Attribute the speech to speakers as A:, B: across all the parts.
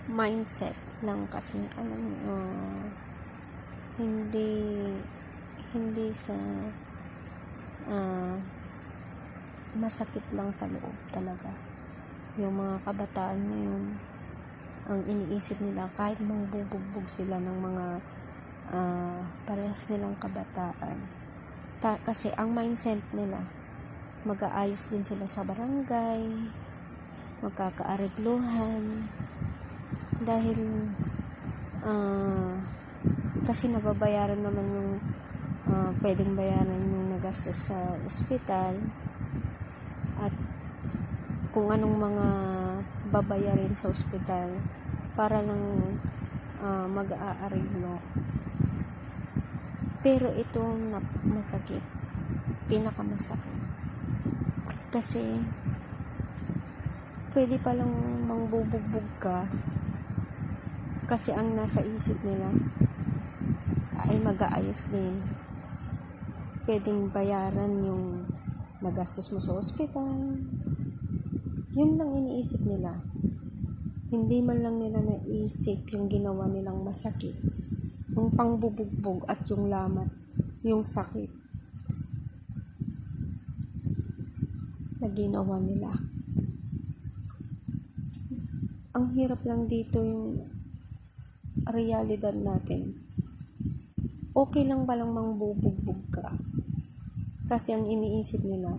A: mindset lang kasi alam mo, hindi sa masakit lang sa loob talaga. Yung mga kabataan ngayon, ang iniisip nila kahit mangbubugbog sila ng mga parehas nilang kabataan, kasi ang mindset nila, mag-aayos din sila sa barangay, magkakaarigluhan, dahil kasi nababayaran naman yung pwedeng bayaran yung nagastos sa ospital, at kung anong mga babayarin sa ospital para lang mag-aariglo. Pero ito masakit, pinakamasakit, kasi pwede palang mangbubugbog ka kasi ang nasa isip nila ay mag-aayos din, pwedeng bayaran yung nagastos mo sa ospital. Yun lang iniisip nila, hindi man lang nila naisip yung ginawa nilang masakit, yung pangbubugbog at yung lamat, yung sakit na ginawa nila. Ang hirap lang dito yung realidad natin. Okay lang palang mangbubugbog ka kasi ang iniisip nila,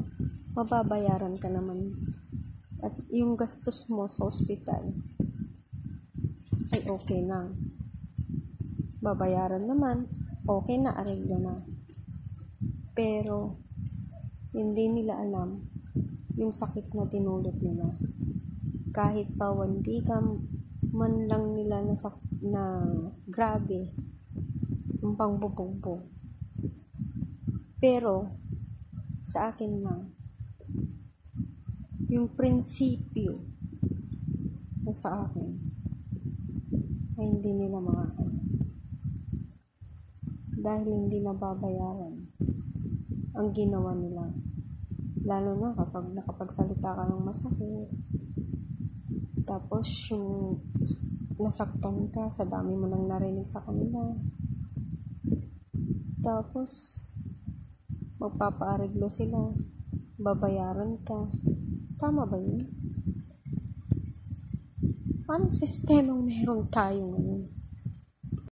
A: mababayaran ka naman, at yung gastos mo sa ospital ay okay lang, babayaran naman, okay na, ariglo na. Pero hindi nila alam yung sakit na tinulot nila, kahit pa hindi ka man lang nila na grabe yung pangbubugbog. Pero sa akin lang, yung prinsipyo na sa akin ay hindi nila makakaya, dahil hindi nababayaran ang ginawa nila, lalo na kapag nakapagsalita ka ng masakit, tapos yung nasaktan ka sa dami mo nang narinig sa kanila, tapos magpapaariglo sila, babayaran ka. Tama ba yun? Anong sistemang meron tayo ngayon?